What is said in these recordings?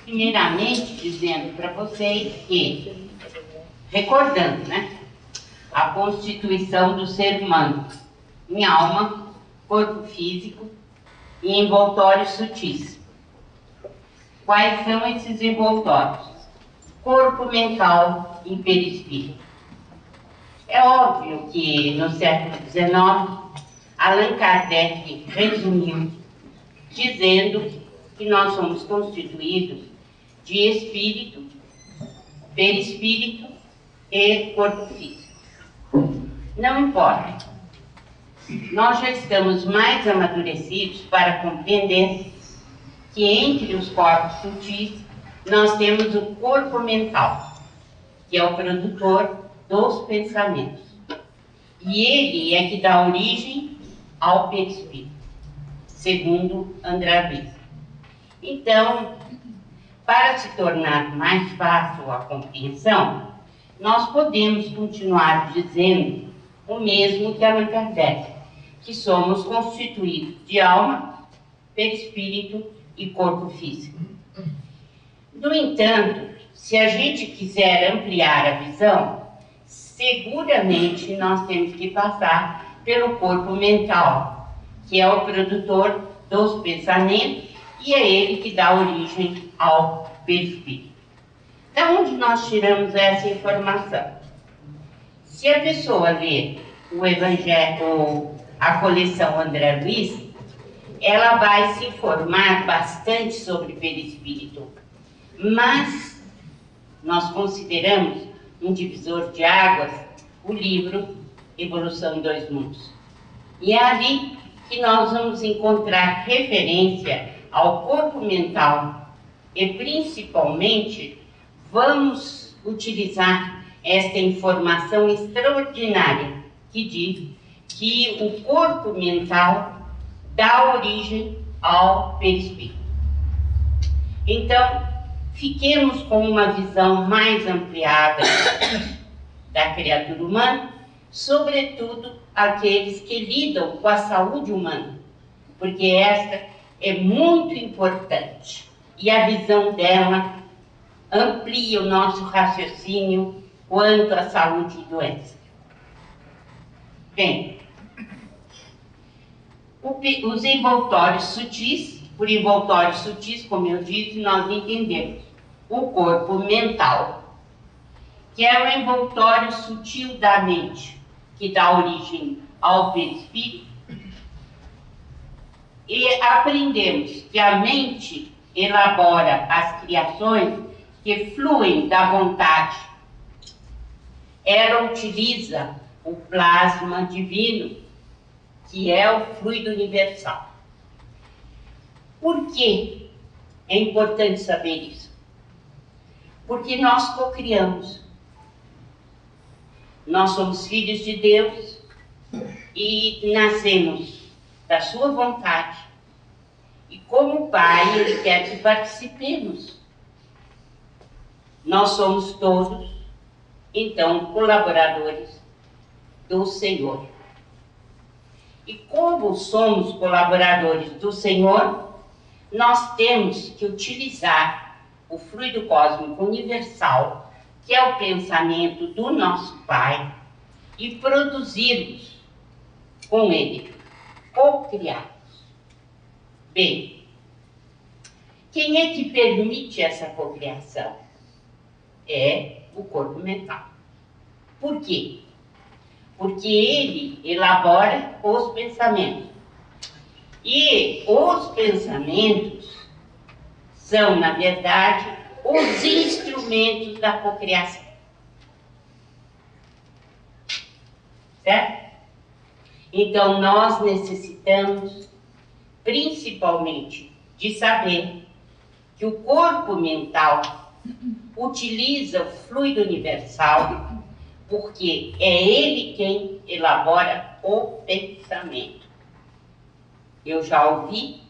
primeiramente dizendo para vocês que, recordando, né, a constituição do ser humano em alma, corpo físico e envoltórios sutis. Quais são esses envoltórios? Corpo mental e perispírito. É óbvio que no século XIX, Allan Kardec resumiu dizendo que nós somos constituídos de espírito, perispírito e corpo físico. Não importa. Nós já estamos mais amadurecidos para compreender que entre os corpos sutis nós temos o corpo mental, que é o produtor dos pensamentos. E ele é que dá origem ao perispírito, segundo André Luiz. Então, para se tornar mais fácil a compreensão, nós podemos continuar dizendo o mesmo que Allan Kardec, que somos constituídos de alma, perispírito e corpo físico. No entanto, se a gente quiser ampliar a visão, seguramente nós temos que passar pelo corpo mental, que é o produtor dos pensamentos e é ele que dá origem ao perispírito. Da onde nós tiramos essa informação? Se a pessoa ler o Evangelho, a coleção André Luiz, ela vai se informar bastante sobre perispírito. Mas nós consideramos um divisor de águas o livro Evolução em Dois Mundos. E é ali que nós vamos encontrar referência ao corpo mental e, principalmente, vamos utilizar esta informação extraordinária que diz que o corpo mental dá origem ao perispírito. Então, fiquemos com uma visão mais ampliada da criatura humana, sobretudo aqueles que lidam com a saúde humana, porque esta é muito importante e a visão dela amplia o nosso raciocínio quanto à saúde e doença. Bem, os envoltórios sutis, por envoltórios sutis, como eu disse, nós entendemos o corpo mental, que é o envoltório sutil da mente, que dá origem ao perispírito, e aprendemos que a mente elabora as criações que fluem da vontade. Ela utiliza o plasma divino, que é o fluido universal. Por que é importante saber isso? Porque nós cocriamos. Nós somos filhos de Deus e nascemos da sua vontade. E como Pai, Ele quer que participemos. Nós somos todos, então, colaboradores do Senhor. E como somos colaboradores do Senhor, nós temos que utilizar o fluido cósmico universal, que é o pensamento do nosso Pai, e produzirmos com ele, co-criarmos. Bem, quem é que permite essa cocriação? É o corpo mental. Por quê? Porque ele elabora os pensamentos. E os pensamentos são, na verdade, os instrumentos da cocriação. Certo? Então, nós necessitamos, principalmente, de saber que o corpo mental utiliza o fluido universal, porque é ele quem elabora o pensamento. Eu já ouvi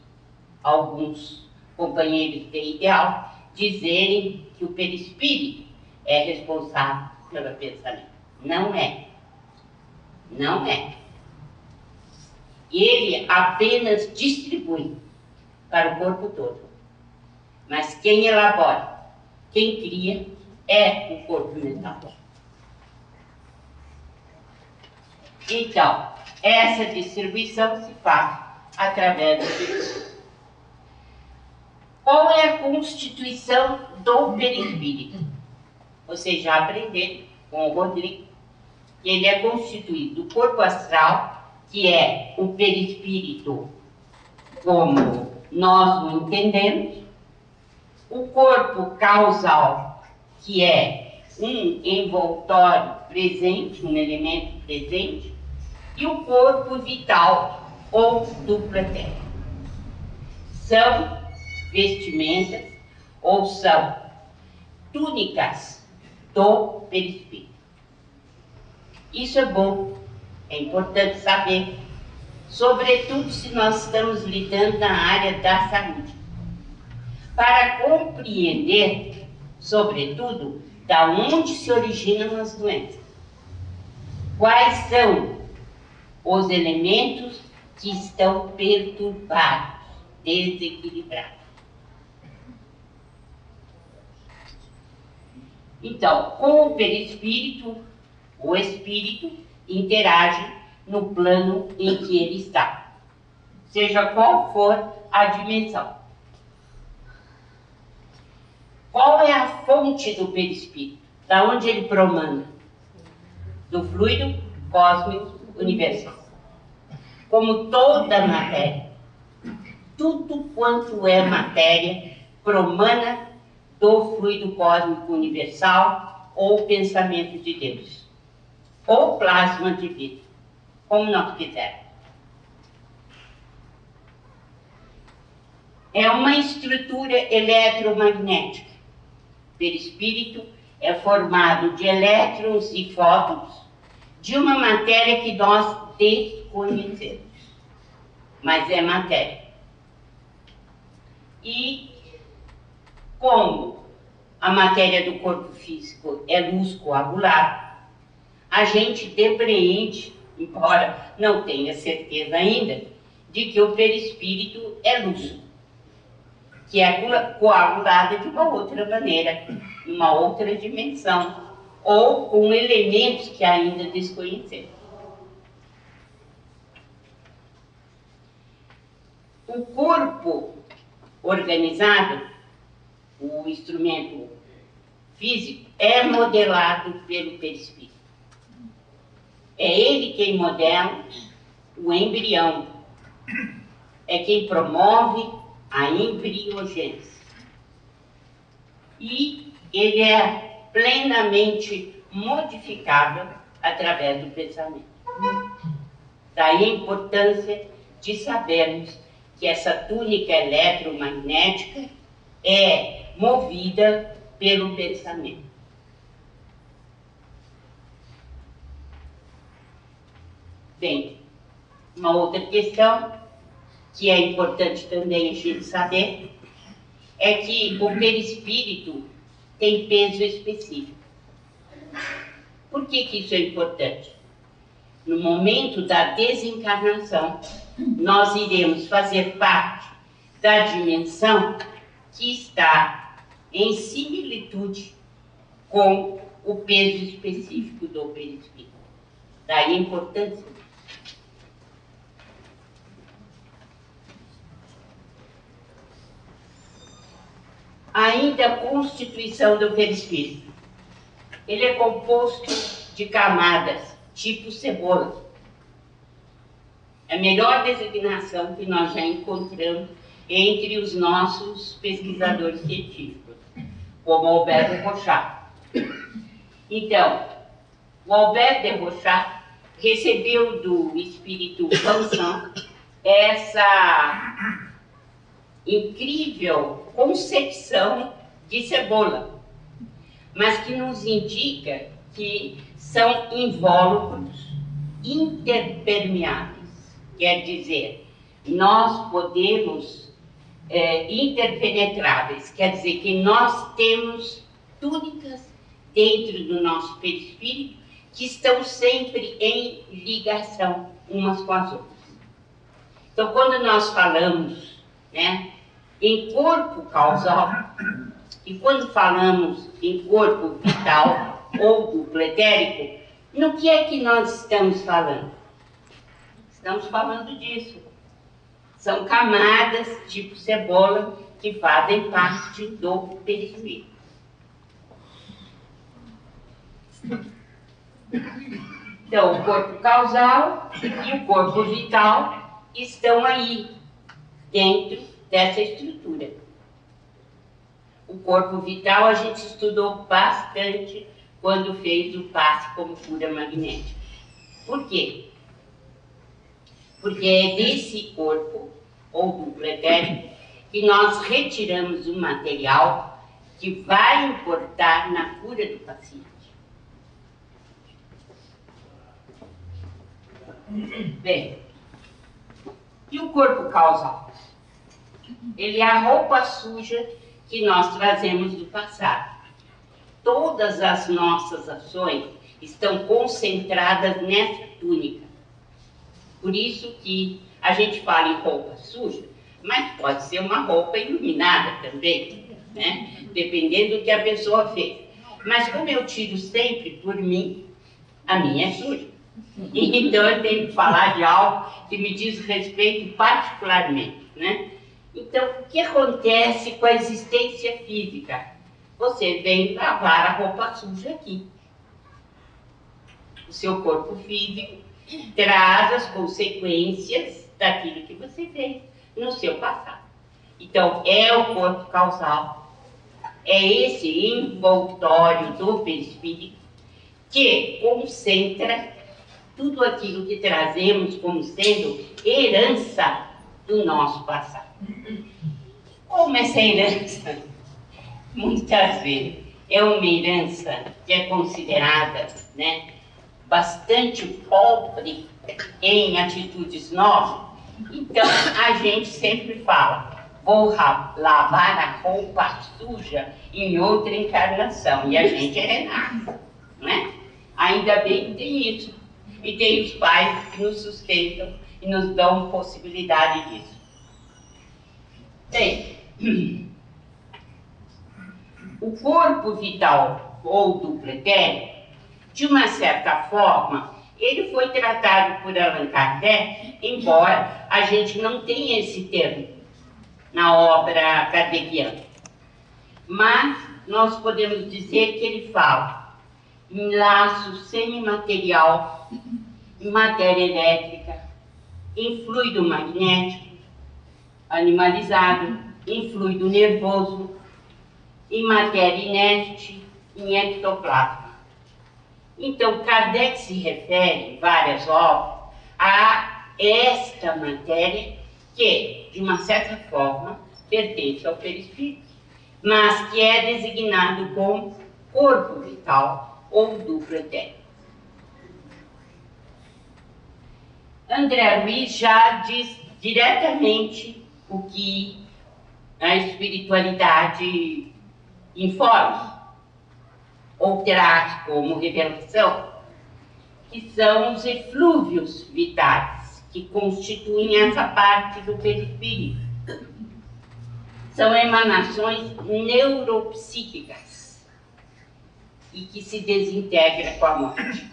alguns companheiros de ideal dizerem que o perispírito é responsável pelo pensamento. Não é. Não é. Ele apenas distribui para o corpo todo. mas quem elabora, quem cria, é o corpo mental. Então, essa distribuição se faz através do perispírito. Qual é a constituição do perispírito? Vocês já aprenderam com o Rodrigo que ele é constituído do corpo astral, que é o perispírito como nós o entendemos, o corpo causal, que é um envoltório presente, um elemento presente, e o corpo vital, ou dupla terra. São vestimentas, ou são túnicas do perispírito. Isso é bom, é importante saber, sobretudo se nós estamos lidando na área da saúde, para compreender, sobretudo, da onde se originam as doenças. Quais são os elementos que estão perturbados, desequilibrados. Então, com o perispírito, o espírito interage no plano em que ele está, seja qual for a dimensão. Qual é a fonte do perispírito? Da onde ele promana? Do fluido cósmico universal. Como toda matéria, tudo quanto é matéria promana do fluido cósmico universal ou pensamento de Deus, ou plasma de vida, como nós quisermos. É uma estrutura eletromagnética. O perispírito é formado de elétrons e fótons de uma matéria que nós desconhecemos, mas é matéria. E como a matéria do corpo físico é luz coagulada, a gente depreende, embora não tenha certeza ainda, de que o perispírito é luz, que é coagulada de uma outra maneira, numa outra dimensão, ou com elementos que ainda desconhecemos. O corpo organizado, o instrumento físico, é modelado pelo perispírito. É ele quem modela o embrião, é quem promove a embriogênese. E ele é plenamente modificável através do pensamento. Daí a importância de sabermos que essa túnica eletromagnética é movida pelo pensamento. Bem, uma outra questão que é importante também a gente saber é que o perispírito tem peso específico. Por que isso é importante? No momento da desencarnação, nós iremos fazer parte da dimensão que está em similitude com o peso específico do perispírito. Daí a importância. Ainda a constituição do perispírito. Ele é composto de camadas, tipo cebola. É a melhor designação que nós já encontramos entre os nossos pesquisadores científicos, como Albert de Rochat. Então, o Albert de Rochat recebeu do espírito Vincent essa incrível concepção de cebola, mas que nos indica que são invólucros interpermeáveis. Quer dizer, nós podemos interpenetráveis, quer dizer que nós temos túnicas dentro do nosso perispírito que estão sempre em ligação umas com as outras. Então, quando nós falamos, né, em corpo causal, e quando falamos em corpo vital ou duplo etérico, no que é que nós estamos falando? Estamos falando disso. São camadas tipo cebola que fazem parte do perispírito. Então, o corpo causal e o corpo vital estão aí, dentro dessa estrutura. O corpo vital a gente estudou bastante quando fez o passe como cura magnética. Por quê? Porque é desse corpo, ou duplo etérico, que nós retiramos o material que vai importar na cura do paciente. Bem, e o corpo causal? Ele é a roupa suja que nós trazemos do passado. Todas as nossas ações estão concentradas nessa túnica. Por isso que a gente fala em roupa suja, mas pode ser uma roupa iluminada também, né? Dependendo do que a pessoa fez. Mas como eu tiro sempre por mim, a minha é suja. Então eu tenho que falar de algo que me diz respeito particularmente, né? Então, o que acontece com a existência física? Você vem lavar a roupa suja aqui. O seu corpo físico traz as consequências daquilo que você fez no seu passado. Então, é o corpo causal, é esse envoltório do perispírito que concentra tudo aquilo que trazemos como sendo herança do nosso passado. Como essa herança, muitas vezes, é uma herança que é considerada, né, bastante pobre em atitudes novas, então a gente sempre fala, vou lavar a roupa suja em outra encarnação, e a gente é renasce, né? Ainda bem que tem isso, e tem os pais que nos sustentam e nos dão possibilidade disso. Bem, o corpo vital ou duplo etérico, de uma certa forma, ele foi tratado por Allan Kardec, embora a gente não tenha esse termo na obra kardeciana. Mas nós podemos dizer que ele fala em laço semimaterial, em matéria elétrica, em fluido magnético, animalizado, em fluido nervoso, em matéria inerte, em ectoplasma. Então, Kardec se refere, em várias obras, a esta matéria que, de uma certa forma, pertence ao perispírito, mas que é designado como corpo vital ou duplo etérico. André Luiz já diz diretamente o que a espiritualidade informa, ou traz como revelação, que são os eflúvios vitais, que constituem essa parte do perispírito. São emanações neuropsíquicas e que se desintegram com a morte.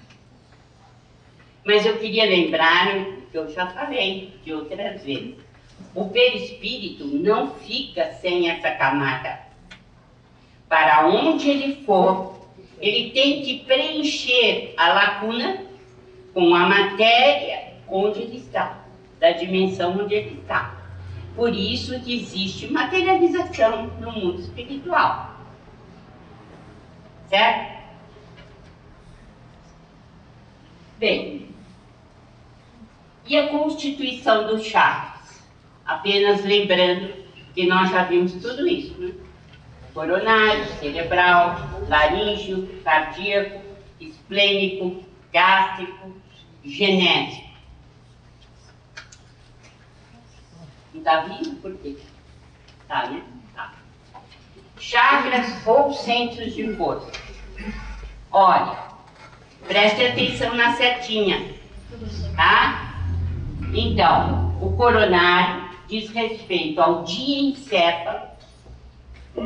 Mas eu queria lembrar, que eu já falei de outras vezes, o perispírito não fica sem essa camada. Para onde ele for, ele tem que preencher a lacuna com a matéria onde ele está, da dimensão onde ele está. Por isso que existe materialização no mundo espiritual. Certo? Bem, e a constituição dos chakras? Apenas lembrando que nós já vimos tudo isso, né? Coronário, cerebral, laríngeo, cardíaco, esplênico, gástrico, genético. Não está vindo? Por quê? Tá, né? Tá. Chakras ou centros de força. Olha, preste atenção na setinha, tá? Então, o coronário diz respeito ao diencéfalo,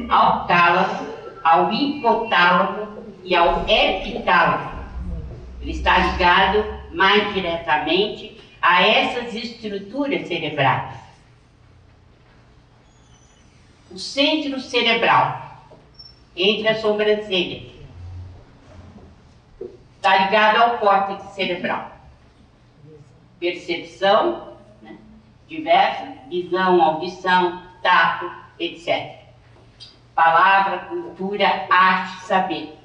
ao tálamo, ao hipotálamo e ao epitálamo. Ele está ligado mais diretamente a essas estruturas cerebrais. O centro cerebral, entre as sobrancelhas, está ligado ao córtex cerebral. Percepção, né, diversa, visão, audição, tato, etc. Palavra, cultura, arte, saber.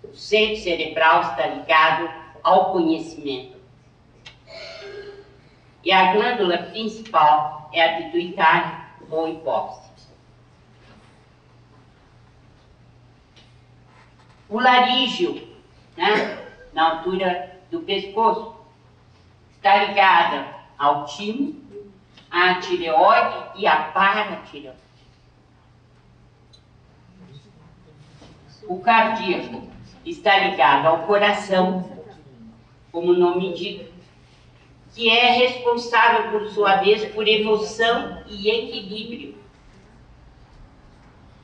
O centro cerebral está ligado ao conhecimento. E a glândula principal é a pituitária ou hipófise. O laríngeo, né, na altura do pescoço, está ligado ao timo, à tireoide e à paratireoide. O cardíaco está ligado ao coração, como o nome indica, que é responsável, por sua vez, por emoção e equilíbrio.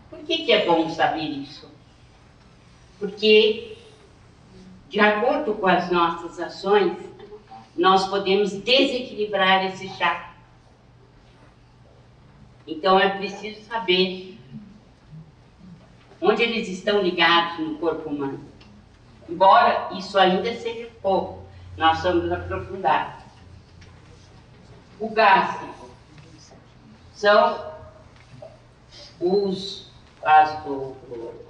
Por que é bom saber isso? Porque, de acordo com as nossas ações, nós podemos desequilibrar esse chakra. Então é preciso saber onde eles estão ligados no corpo humano. Embora isso ainda seja pouco, nós vamos aprofundar. O gástrico são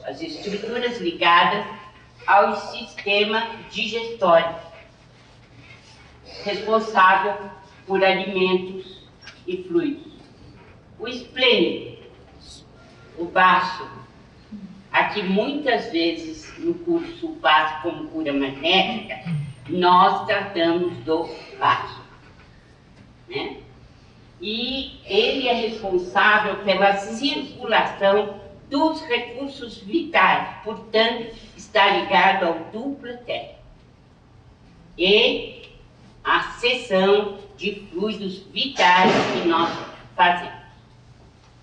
as estruturas ligadas ao sistema digestório, responsável por alimentos e fluidos. O esplênico, o baço, aqui muitas vezes no curso básico como cura magnética, nós tratamos do baço, né? E ele é responsável pela circulação dos recursos vitais, portanto, está ligado ao duplo etérico. E a cessão de fluidos vitais que nós fazemos,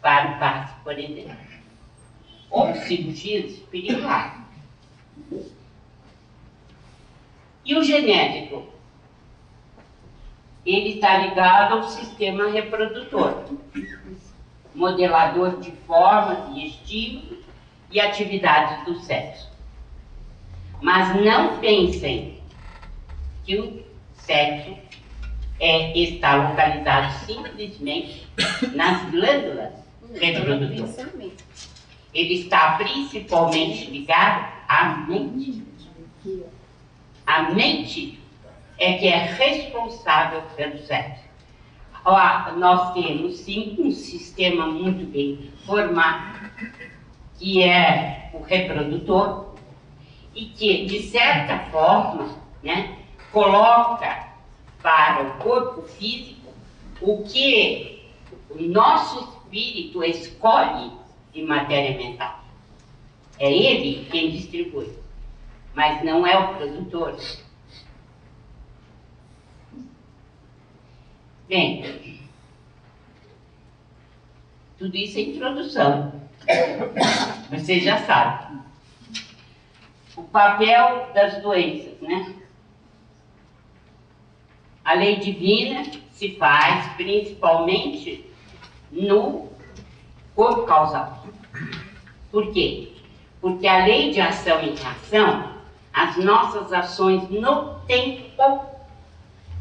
para o passe, por exemplo, ou cirurgias espirituais. E o genético? Ele está ligado ao sistema reprodutor, modelador de formas e estímulos e atividades do sexo. Mas não pensem que o sexo está localizado simplesmente nas glândulas reprodutoras. Ele está principalmente ligado à mente. A mente é que é responsável pelo sexo. Nós temos, sim, um sistema muito bem formado, que é o reprodutor, e que, de certa forma, né, coloca para o corpo físico o que o nosso espírito escolhe de matéria mental. É ele quem distribui, mas não é o produtor. Bem, tudo isso é introdução. Vocês já sabem. O papel das doenças, né? A lei divina se faz principalmente no corpo causal. Por quê? Porque a lei de ação e reação, as nossas ações no tempo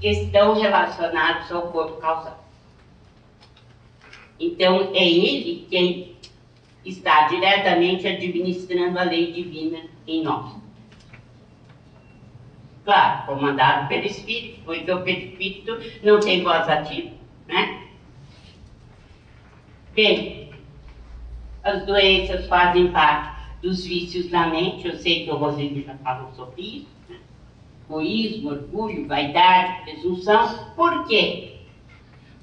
estão relacionadas ao corpo causal. Então, é ele quem está diretamente administrando a lei divina em nós. Claro, comandado pelo Espírito, porque o Perispírito não tem voz ativa, né? Bem, as doenças fazem parte dos vícios da mente, eu sei que o Rodrigo já falou sobre isso, né? Egoísmo, orgulho, vaidade, presunção. Por quê?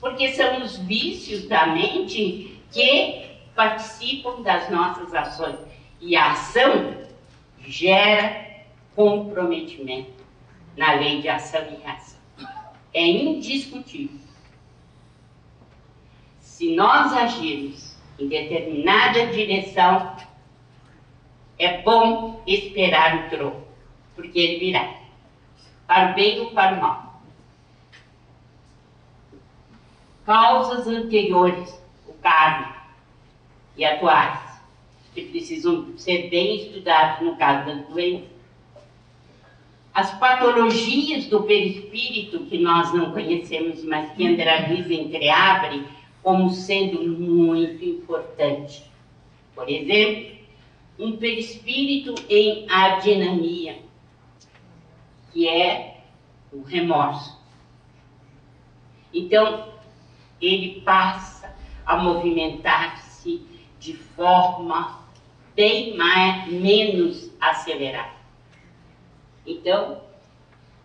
Porque são os vícios da mente que participam das nossas ações. E a ação gera comprometimento na lei de ação e reação. É indiscutível. se nós agirmos em determinada direção, é bom esperar o troco, porque ele virá, para o bem ou para o mal. Causas anteriores, o karma, e atuais, que precisam ser bem estudados no caso das doenças. As patologias do perispírito, que nós não conhecemos, mas que André Luiz entreabre como sendo muito importante. Por exemplo, um perispírito em adinamia, que é o remorso. Então, ele passa a movimentar-se de forma bem menos acelerada. Então,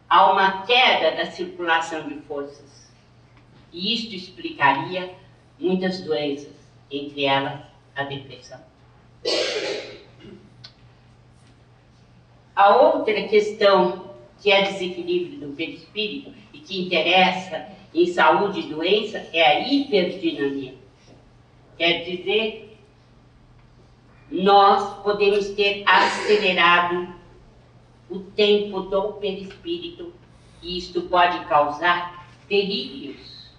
há uma queda da circulação de forças. E isto explicaria muitas doenças, entre elas a depressão. A outra questão que é desequilíbrio do perispírito e que interessa em saúde e doença é a hiperdinamia. Quer dizer, nós podemos ter acelerado o tempo do perispírito e isto pode causar delírios.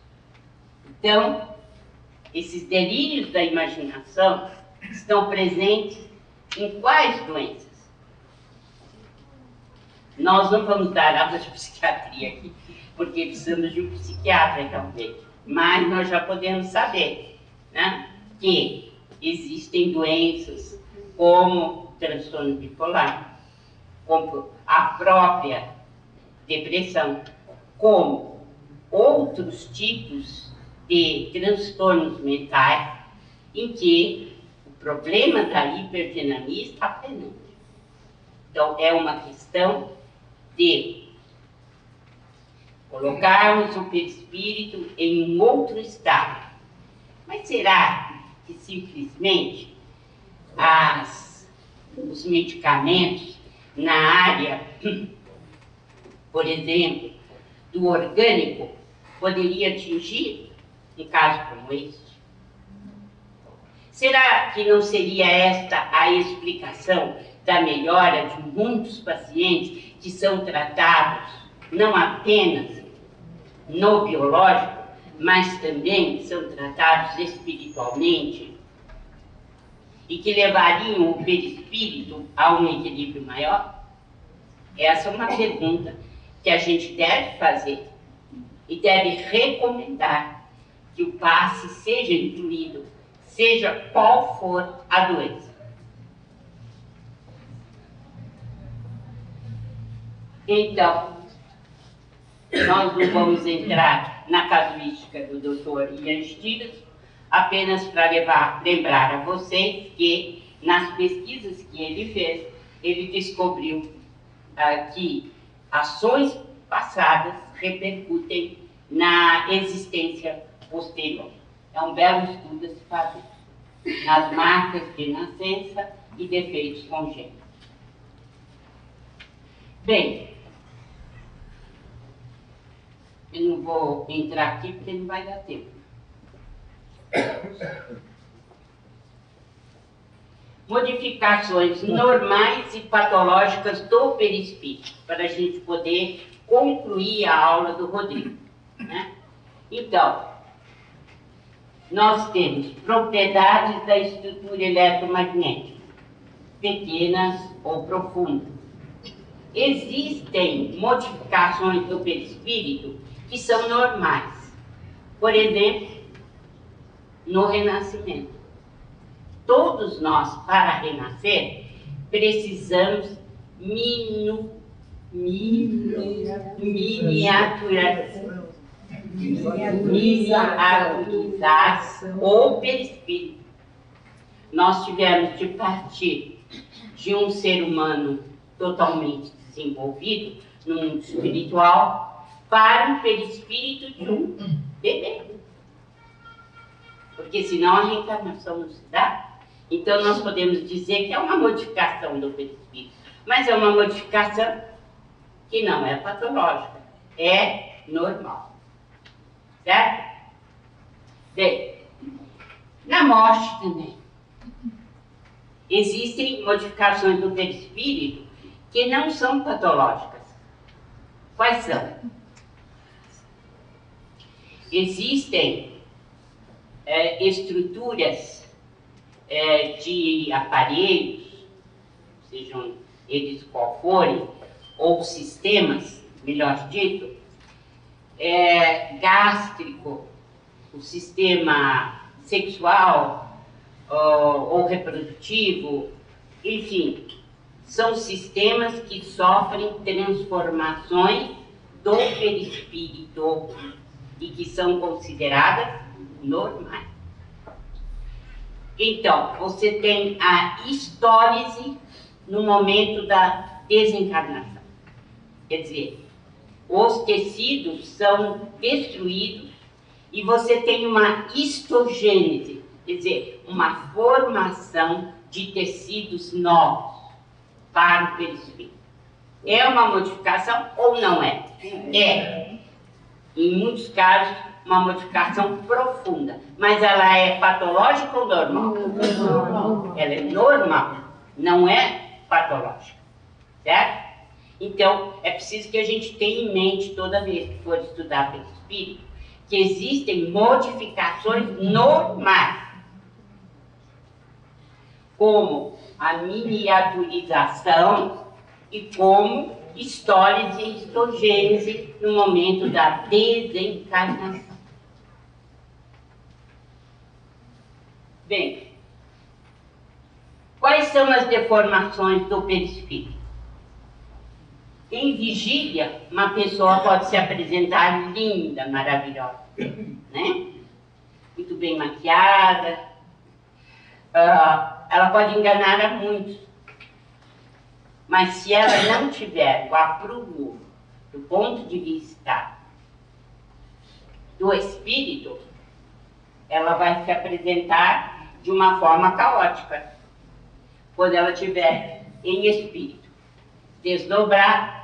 Então, esses delírios da imaginação estão presentes em quais doenças? Nós não vamos dar aula de psiquiatria aqui, porque precisamos de um psiquiatra também, mas nós já podemos saber, né, que existem doenças como transtorno bipolar, como a própria depressão, como outros tipos de transtornos mentais em que o problema da hiperdinamia está presente. Então, é uma questão de colocarmos o perispírito em um outro estado. Mas será que simplesmente os medicamentos na área, por exemplo, do orgânico, poderia atingir um caso como este? Será que não seria esta a explicação da melhora de muitos pacientes que são tratados não apenas no biológico, mas também são tratados espiritualmente e que levariam o perispírito a um equilíbrio maior? Essa é uma pergunta que a gente deve fazer e deve recomendar que o passe seja incluído, seja qual for a doença. Então, nós não vamos entrar na casuística do Dr. Ian Stiles, apenas para lembrar a vocês que, nas pesquisas que ele fez, ele descobriu que ações passadas repercutem na existência posterior. É um belo estudo a se fazer nas marcas de nascença e defeitos congênitos. Bem, eu não vou entrar aqui porque não vai dar tempo. Modificações normais e patológicas do perispírito, para a gente poder concluir a aula do Rodrigo, né? Então, nós temos propriedades da estrutura eletromagnética, pequenas ou profundas. Existem modificações do perispírito que são normais. Por exemplo, no renascimento. Todos nós, para renascer, precisamos miniaturizar o perispírito. Nós tivemos de partir de um ser humano totalmente desenvolvido no mundo espiritual para o perispírito de um bebê. Porque senão a reencarnação não se dá. Então nós podemos dizer que é uma modificação do perispírito, mas é uma modificação que não é patológica, é normal. Certo? Bem, Na morte também. Existem modificações do perispírito que não são patológicas. Quais são? Existem estruturas de aparelhos, sejam eles qual forem, ou sistemas, melhor dito, gástrico, o sistema sexual ou reprodutivo, enfim, são sistemas que sofrem transformações do perispírito e que são consideradas normais. Então, você tem a histólise no momento da desencarnação. Quer dizer, os tecidos são destruídos e você tem uma histogênese, quer dizer, uma formação de tecidos novos para o perispírito. É uma modificação ou não é? É. Em muitos casos, uma modificação profunda. Mas ela é patológica ou normal? Normal. Ela é normal, não é patológica. Certo? Então, é preciso que a gente tenha em mente, toda vez que for estudar perispírito, que existem modificações normais, como a miniaturização e como histólise e histogênese no momento da desencarnação. Bem, quais são as deformações do perispírito? Em vigília, uma pessoa pode se apresentar linda, maravilhosa, né? Muito bem maquiada. Ela pode enganar a muitos. Mas se ela não tiver o aprumo do ponto de vista do espírito, ela vai se apresentar de uma forma caótica. Quando ela estiver em espírito desdobrado,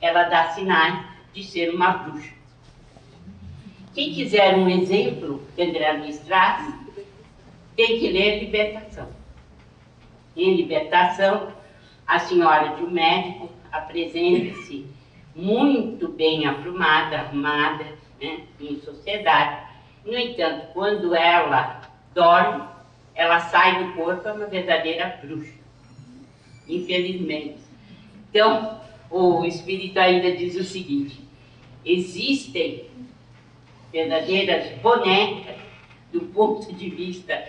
ela dá sinais de ser uma bruxa. Quem quiser um exemplo que André Luiz traz, tem que ler Libertação. Em Libertação, a senhora de um médico apresenta-se muito bem aprumada, arrumada, né, em sociedade. No entanto, quando ela dorme, ela sai do corpo, é uma verdadeira bruxa. Infelizmente. Então, o Espírito ainda diz o seguinte: existem verdadeiras bonecas do ponto de vista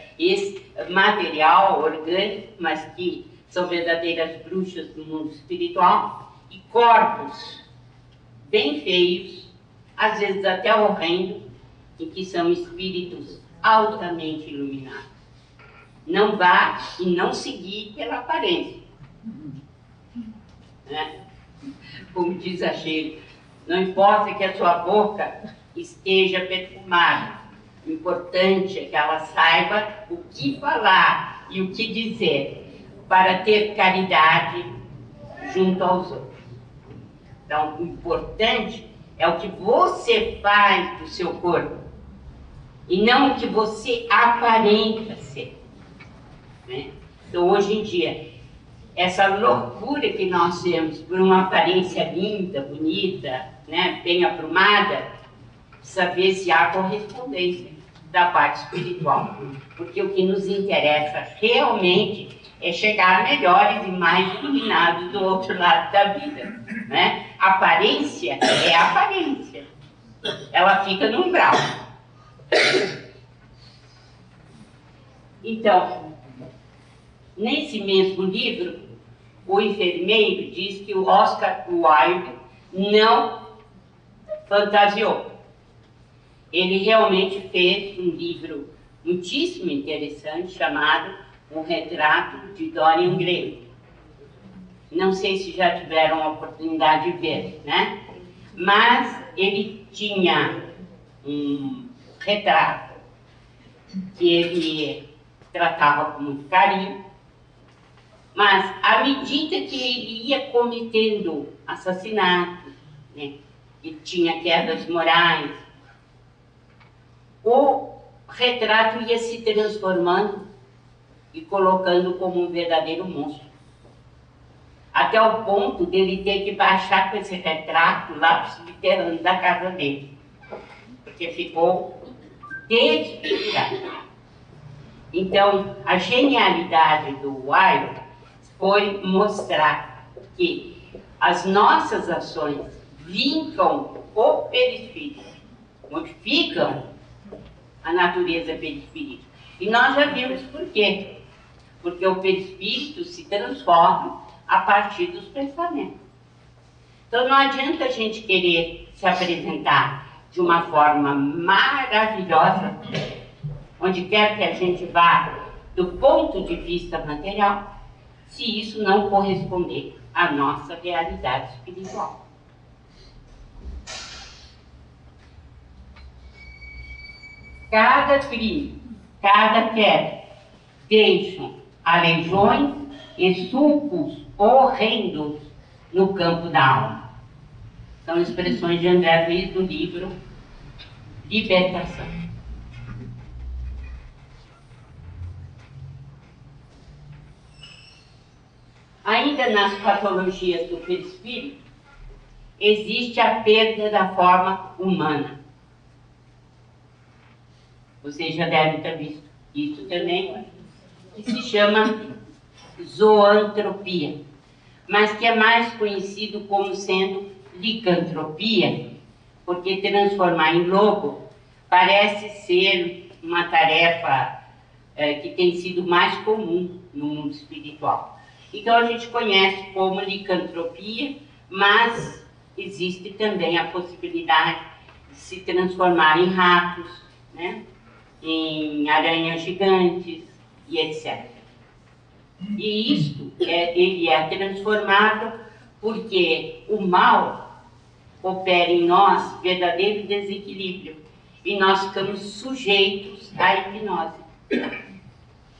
material, orgânico, mas que são verdadeiras bruxas do mundo espiritual, e corpos bem feios, às vezes até horrendos, e que são espíritos altamente iluminados. Não vá e não se guie pela aparência. Né? Como diz a Sheila, não importa que a sua boca esteja perfumada, o importante é que ela saiba o que falar e o que dizer para ter caridade junto aos outros. Então, o importante é o que você faz do seu corpo e não o que você aparenta ser. Né? Então, hoje em dia, essa loucura que nós temos por uma aparência linda, bonita, né, bem aprumada, precisa ver se há correspondência da parte espiritual. Porque o que nos interessa realmente é chegar melhores e mais iluminados do outro lado da vida. Né? Aparência é aparência. Ela fica no umbral. Então, nesse mesmo livro, o enfermeiro diz que o Oscar Wilde não fantasiou. Ele realmente fez um livro muitíssimo interessante chamado Um Retrato de Dorian Gray. Não sei se já tiveram a oportunidade de ver, né? Mas ele tinha um retrato que ele tratava com muito carinho, mas à medida que ele ia cometendo assassinatos, né, e tinha quedas morais, o retrato ia se transformando e colocando como um verdadeiro monstro. Até o ponto dele ter que baixar com esse retrato lá para o subterrâneo da casa dele. Porque ficou desfigurado. Então, a genialidade do Wilde foi mostrar que as nossas ações vincam o perispírito, modificam a natureza perispírita. E nós já vimos por quê. Porque o perispírito se transforma a partir dos pensamentos. Então não adianta a gente querer se apresentar de uma forma maravilhosa, onde quer que a gente vá, do ponto de vista material, se isso não corresponder à nossa realidade espiritual. Cada crime, cada queda, deixam aleijões e sulcos horrendos no campo da alma. São expressões de André Luiz do livro Libertação. Ainda nas patologias do perispírito, existe a perda da forma humana. Vocês já devem ter visto isso também, que se chama zoantropia, mas que é mais conhecido como sendo licantropia, porque transformar em lobo parece ser uma tarefa que tem sido mais comum no mundo espiritual. Então a gente conhece como licantropia, mas existe também a possibilidade de se transformar em ratos, né? Em aranhas gigantes e etc. E isto, ele é transformável porque o mal opera em nós verdadeiro desequilíbrio e nós ficamos sujeitos à hipnose.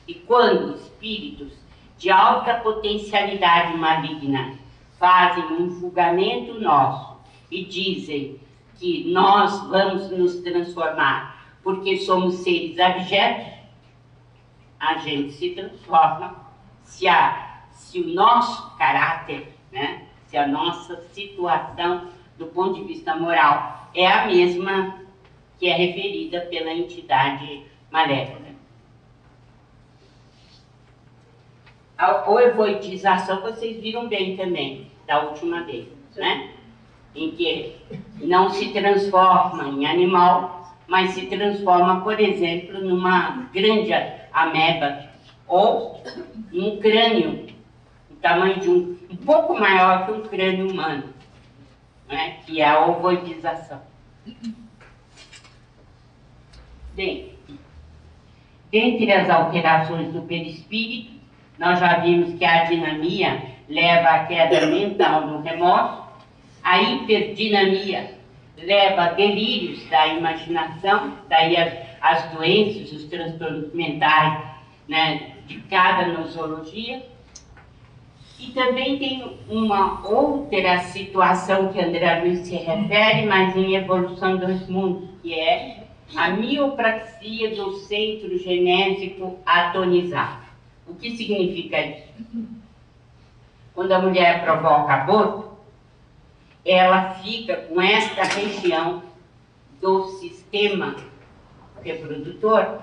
E quando espíritos de alta potencialidade maligna fazem um julgamento nosso e dizem que nós vamos nos transformar porque somos seres abjetos, a gente se transforma se o nosso caráter, né, se a nossa situação do ponto de vista moral é a mesma que é referida pela entidade maléfica. A ovoidização vocês viram bem também, da última vez, né? Em que não se transforma em animal, mas se transforma, por exemplo, numa grande ameba ou num crânio, o tamanho de um pouco maior que um crânio humano, né? Que é a ovoidização. Bem, dentre as alterações do perispírito, nós já vimos que a dinamia leva à queda mental do remorso, a hiperdinamia leva a delírios da imaginação, daí as doenças, os transtornos mentais, né, de cada nosologia. E também tem uma outra situação que André Luiz se refere, mas em Evolução dos Mundos, que é a miopraxia do centro genésico atonizado. O que significa isso? Quando a mulher provoca aborto, ela fica com esta região do sistema reprodutor,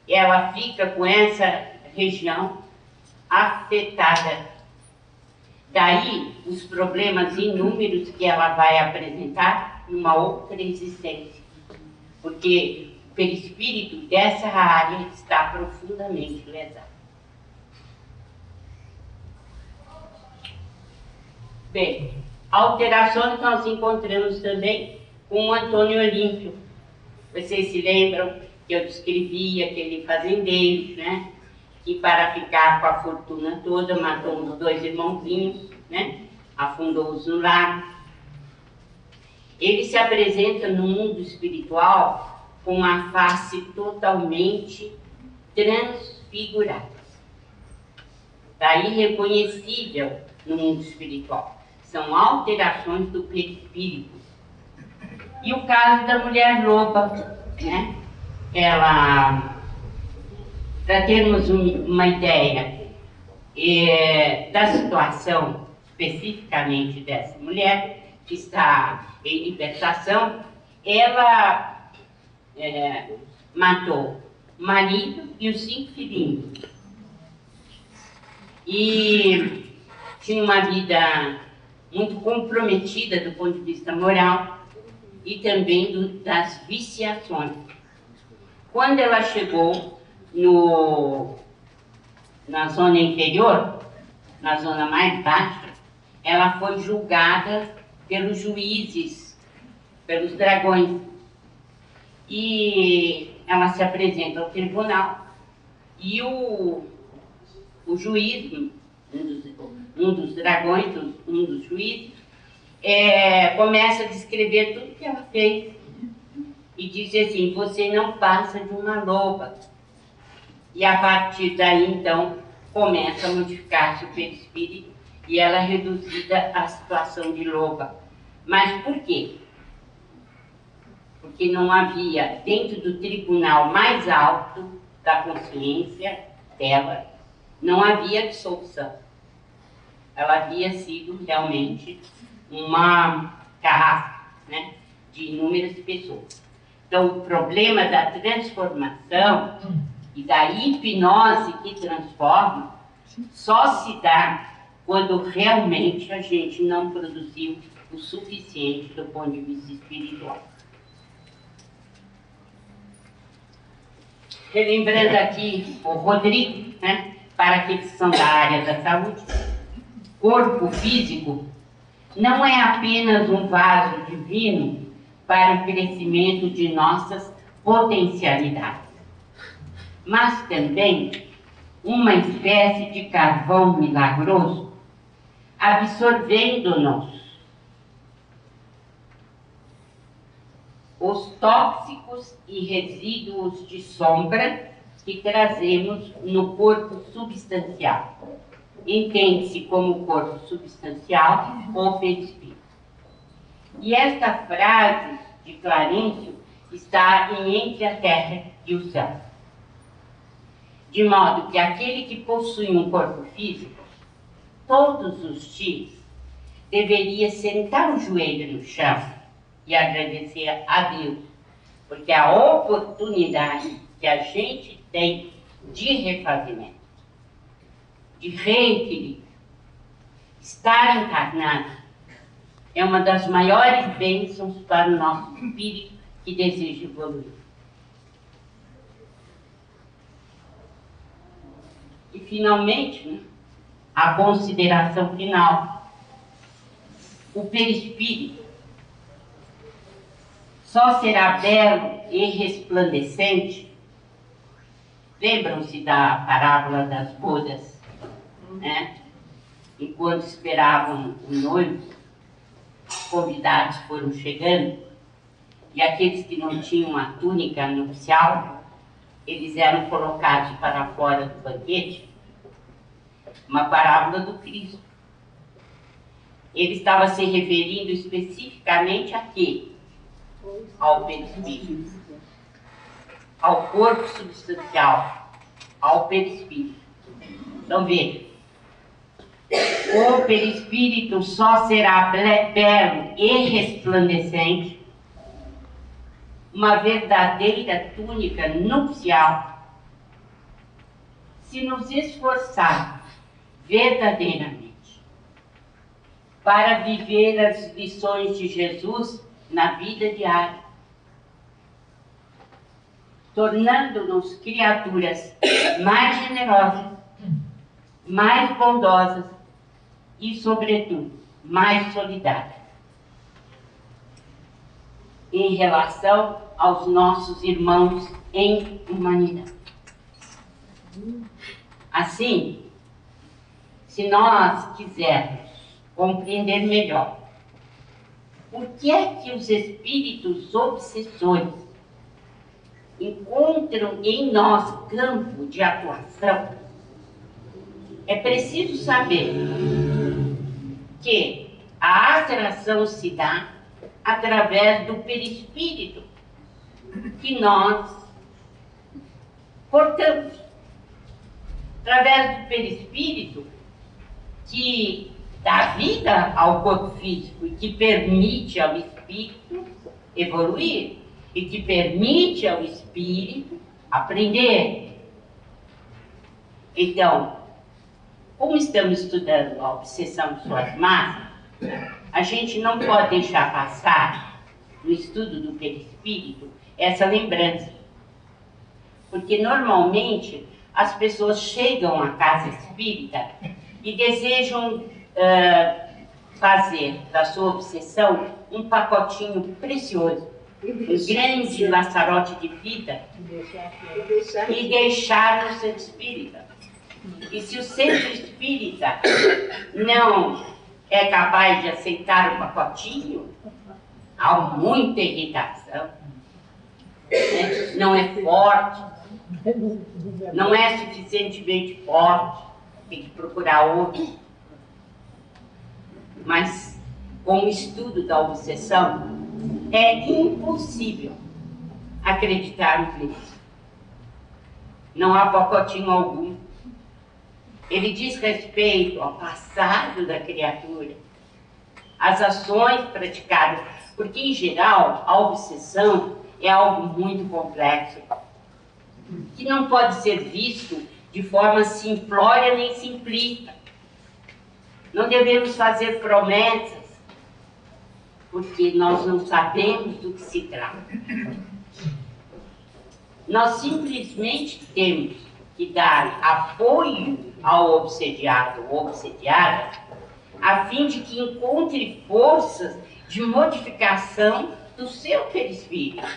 ela fica com essa região afetada. Daí os problemas inúmeros que ela vai apresentar numa outra existência, porque o perispírito dessa área está profundamente lesado. Bem, alterações nós encontramos também com o Antônio Olímpio. Vocês se lembram que eu descrevi aquele fazendeiro, né? Que para ficar com a fortuna toda matou os dois irmãozinhos, né? Afundou-os no lago. Ele se apresenta no mundo espiritual com a face totalmente transfigurada. Está irreconhecível no mundo espiritual. São alterações do perispírito. E o caso da mulher loba, né? ela, para termos uma ideia da situação especificamente dessa mulher que está em libertação, ela matou o marido e os 5 filhinhos. E tinha uma vida muito comprometida do ponto de vista moral e também das viciações. Quando ela chegou na zona inferior, na zona mais baixa, ela foi julgada pelos juízes, pelos dragões. E ela se apresenta ao tribunal e o juiz, um dos dragões, um dos juízes, começa a descrever tudo que ela fez e diz assim: você não passa de uma loba. E a partir daí, então, começa a modificar-se o perispírito e ela é reduzida à situação de loba. Mas por quê? Porque não havia, dentro do tribunal mais alto da consciência dela, não havia dissolução. Ela havia sido realmente uma carrasca, né, de inúmeras pessoas. Então, o problema da transformação e da hipnose que transforma só se dá quando realmente a gente não produziu o suficiente do ponto de vista espiritual. Relembrando aqui o Rodrigo, né, para aqueles que são da área da saúde, corpo físico não é apenas um vaso divino para o crescimento de nossas potencialidades, mas também uma espécie de carvão milagroso, absorvendo-nos os tóxicos e resíduos de sombra que trazemos no corpo substancial. Entende-se como corpo substancial ou perispírito. E esta frase de Clarencio está entre a terra e o céu. De modo que aquele que possui um corpo físico, todos os dias, deveria sentar o joelho no chão e agradecer a Deus, porque a oportunidade que a gente tem de refazimento, de reequilíbrio, estar encarnado, é uma das maiores bênçãos para o nosso espírito que deseja evoluir. E, finalmente, né, a consideração final. O perispírito só será belo e resplandecente. Lembram-se da parábola das bodas, né? Enquanto esperavam o noivo, convidados foram chegando, e aqueles que não tinham a túnica nupcial, eles eram colocados para fora do banquete. Uma parábola do Cristo. Ele estava se referindo especificamente a quê? Ao perispírito, ao corpo substancial, ao perispírito. Então veja, o perispírito só será belo e resplandecente, uma verdadeira túnica nupcial, se nos esforçarmos verdadeiramente para viver as lições de Jesus na vida diária, tornando-nos criaturas mais generosas, mais bondosas e, sobretudo, mais solidárias em relação aos nossos irmãos em humanidade. Assim, se nós quisermos compreender melhor por que é que os espíritos obsessores encontram em nós campo de atuação, é preciso saber que a atração se dá através do perispírito que nós Portanto, através do perispírito, que dá vida ao corpo físico e que permite ao espírito evoluir e que permite ao espírito aprender. Então, como estamos estudando a obsessão de suas massas, a gente não pode deixar passar no estudo do perispírito essa lembrança. Porque normalmente as pessoas chegam à casa espírita e desejam fazer da sua obsessão um pacotinho precioso, um grande laçarote de vida e deixar no centro espírita. E se o centro espírita não é capaz de aceitar o pacotinho, há muita irritação, né? Não é forte, não é suficientemente forte, tem que procurar outro. Mas, com o estudo da obsessão, é impossível acreditarmos nisso. Não há pacotinho algum. Ele diz respeito ao passado da criatura, às ações praticadas, porque, em geral, a obsessão é algo muito complexo, que não pode ser visto de forma simplória nem simplista. Não devemos fazer promessas, porque nós não sabemos do que se trata. Nós simplesmente temos que dar apoio ao obsediado ou obsediada, a fim de que encontre forças de modificação do seu perispírito.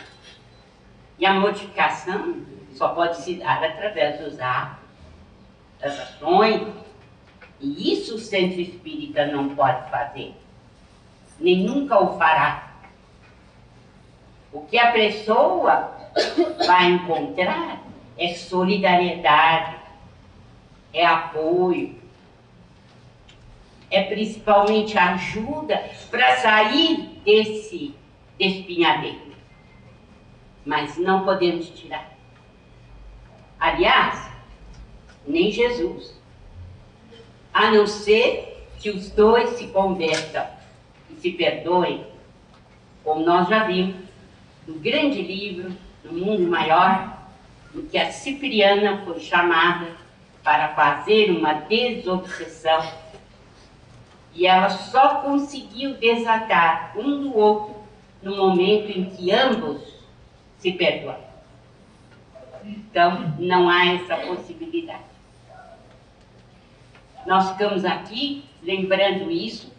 E a modificação só pode se dar através dos atos, das ações, e isso o centro espírita não pode fazer, nem nunca o fará. O que a pessoa vai encontrar é solidariedade, é apoio, é principalmente ajuda para sair desse espinhadeiro. Mas não podemos tirar. Aliás, nem Jesus. A não ser que os dois se convertam e se perdoem, como nós já vimos no grande livro, No Mundo Maior, em que a Cipriana foi chamada para fazer uma desobsessão. E ela só conseguiu desatar um do outro no momento em que ambos se perdoaram. Então, não há essa possibilidade. Nós ficamos aqui lembrando isso,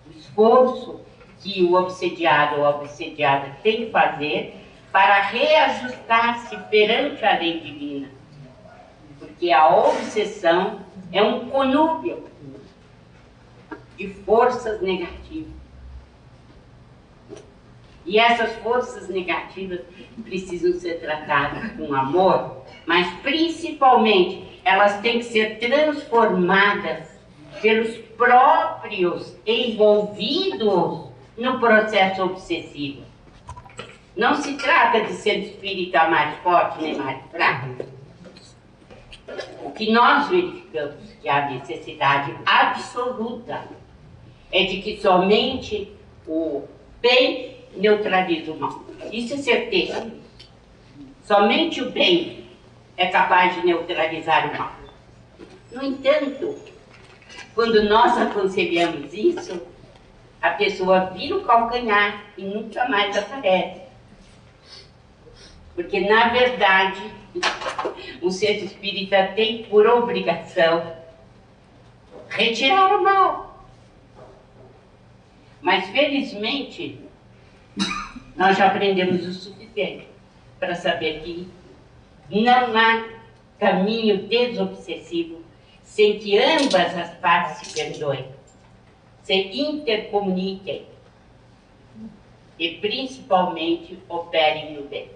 o esforço que o obsediado ou a obsediada tem que fazer para reajustar-se perante a lei divina. Porque a obsessão é um conúbio de forças negativas. E essas forças negativas precisam ser tratadas com amor, mas principalmente elas têm que ser transformadas pelos próprios envolvidos no processo obsessivo. Não se trata de ser espírita mais forte nem mais fraco. O que nós verificamos que há necessidade absoluta é de que somente o bem neutraliza o mal. Isso é certeza. Somente o bem é capaz de neutralizar o mal. No entanto, quando nós aconselhamos isso, a pessoa vira o calcanhar e nunca mais aparece. Porque, na verdade, o centro espírita tem por obrigação retirar o mal. Mas, felizmente, nós já aprendemos o suficiente para saber que não há caminho desobsessivo sem que ambas as partes se perdoem, se intercomuniquem e, principalmente, operem no bem.